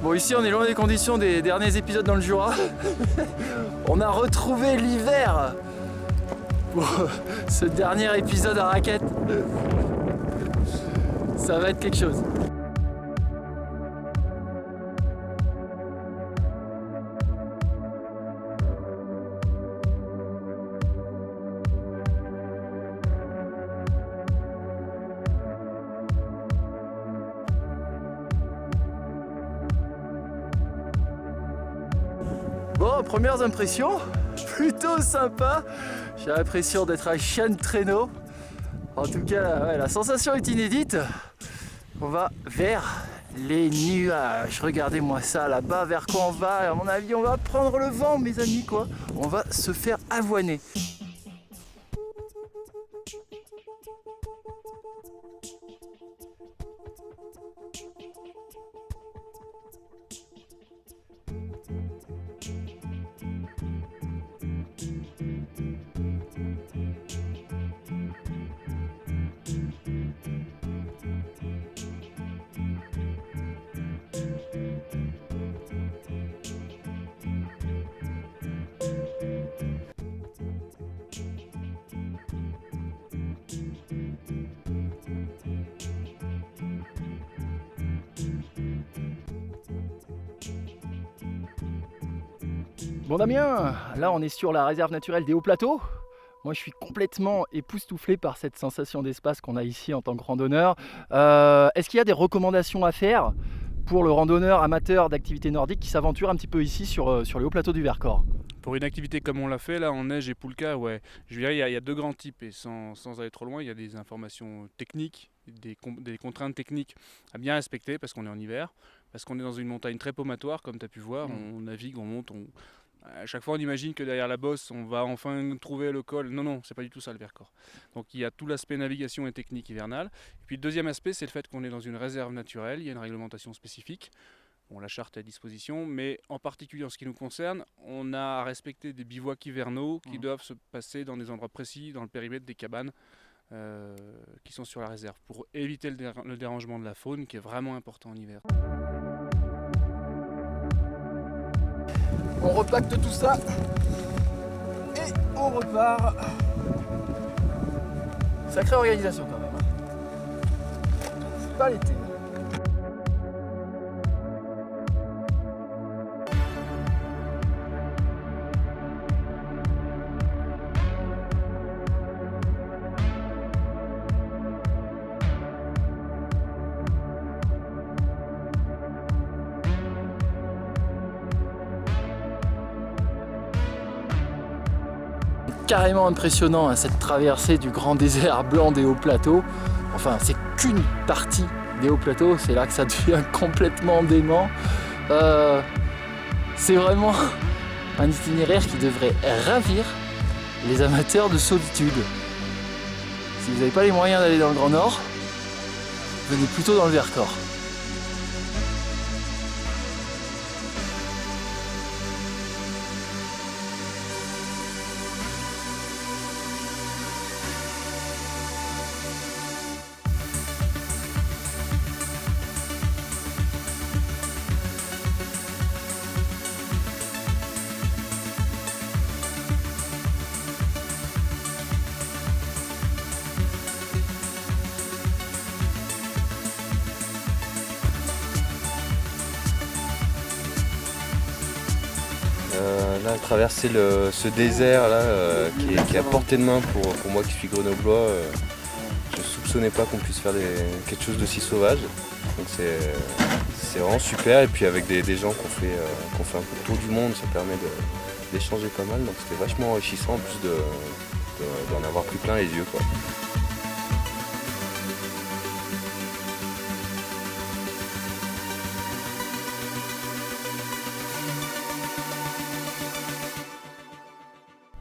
Bon, ici on est loin des conditions des derniers épisodes dans le Jura. On a retrouvé l'hiver pour ce dernier épisode à raquette. Ça va être quelque chose. Bon, premières impressions, plutôt sympa. J'ai l'impression d'être un chien de traîneau. En tout cas, ouais, la sensation est inédite. On va vers les nuages. Regardez-moi ça là-bas, vers quoi on va. À mon avis, on va prendre le vent, mes amis, quoi. On va se faire avoiner. Bon Damien, là on est sur la réserve naturelle des Hauts Plateaux. Moi je suis complètement époustouflé par cette sensation d'espace qu'on a ici en tant que randonneur. Est-ce qu'il y a des recommandations à faire pour le randonneur amateur d'activité nordique qui s'aventure un petit peu ici sur les Hauts Plateaux du Vercors? Pour une activité comme on l'a fait là en neige et poulka, ouais, je dirais il y a deux grands types et sans aller trop loin, il y a des informations techniques, des contraintes techniques à bien respecter parce qu'on est en hiver, parce qu'on est dans une montagne très paumatoire comme tu as pu voir, on navigue, on monte, à chaque fois on imagine que derrière la bosse on va enfin trouver le col. Non, c'est pas du tout ça le Vercors. Donc il y a tout l'aspect navigation et technique hivernale. Et puis le deuxième aspect c'est le fait qu'on est dans une réserve naturelle, il y a une réglementation spécifique. Bon, la charte est à disposition, mais en particulier en ce qui nous concerne, on a à respecter des bivouacs hivernaux qui doivent se passer dans des endroits précis, dans le périmètre des cabanes qui sont sur la réserve, pour éviter le dérangement de la faune qui est vraiment important en hiver. On repacte tout ça et on repart. Sacrée organisation quand même. C'est pas l'été. Carrément impressionnant cette traversée du grand désert blanc des Hauts Plateaux. Enfin, c'est qu'une partie des Hauts Plateaux, c'est là que ça devient complètement dément. C'est vraiment un itinéraire qui devrait ravir les amateurs de solitude. Si vous n'avez pas les moyens d'aller dans le Grand Nord, venez plutôt dans le Vercors. Là, traverser ce désert là, qui est à portée de main pour moi qui suis grenoblois, je ne soupçonnais pas qu'on puisse faire quelque chose d'aussi sauvage. Donc c'est vraiment super, et puis avec des gens qu'on fait un peu le tour du monde, ça permet d'échanger pas mal, donc c'était vachement enrichissant en plus d'en avoir pris plein les yeux, quoi.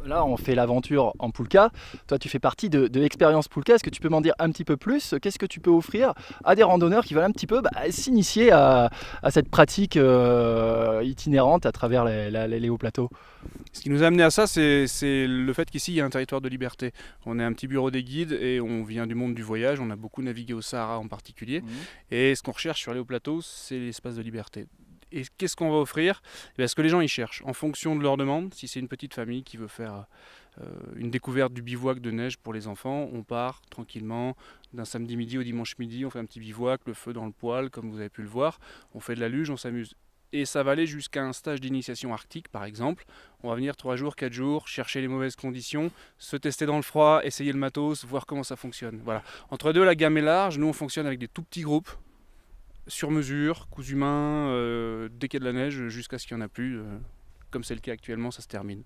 Là, on fait l'aventure en Poulka. Toi, tu fais partie de l'expérience Poulka. Est-ce que tu peux m'en dire un petit peu plus? Qu'est-ce que tu peux offrir à des randonneurs qui veulent un petit peu s'initier à cette pratique itinérante à travers les hauts plateaux? Ce qui nous a amené à ça, c'est le fait qu'ici, il y a un territoire de liberté. On est un petit bureau des guides et on vient du monde du voyage. On a beaucoup navigué au Sahara en particulier. Et ce qu'on recherche sur les hauts plateaux, c'est l'espace de liberté. Et qu'est-ce qu'on va offrir ? Ce que les gens y cherchent, en fonction de leur demande. Si c'est une petite famille qui veut faire une découverte du bivouac de neige pour les enfants, on part tranquillement d'un samedi midi au dimanche midi, on fait un petit bivouac, le feu dans le poêle, comme vous avez pu le voir. On fait de la luge, on s'amuse. Et ça va aller jusqu'à un stage d'initiation arctique, par exemple. On va venir 3 jours, 4 jours, chercher les mauvaises conditions, se tester dans le froid, essayer le matos, voir comment ça fonctionne. Voilà. Entre deux, la gamme est large. Nous, on fonctionne avec des tout petits groupes, sur mesure, coups humains, dès qu'il y a de la neige, jusqu'à ce qu'il n'y en a plus. Comme c'est le cas actuellement, ça se termine.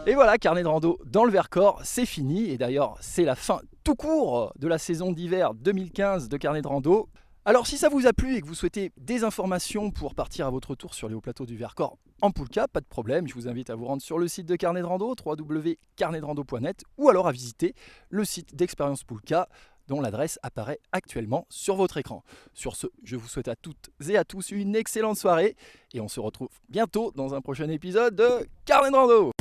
Et voilà, carnet de rando dans le Vercors, c'est fini. Et d'ailleurs, c'est la fin tout court de la saison d'hiver 2015 de carnet de rando. Alors si ça vous a plu et que vous souhaitez des informations pour partir à votre tour sur les hauts plateaux du Vercors en Poulka, pas de problème, je vous invite à vous rendre sur le site de Carnet de Rando, www.carnetderando.net, ou alors à visiter le site d'Expérience Poulka, dont l'adresse apparaît actuellement sur votre écran. Sur ce, je vous souhaite à toutes et à tous une excellente soirée, et on se retrouve bientôt dans un prochain épisode de Carnet de Rando.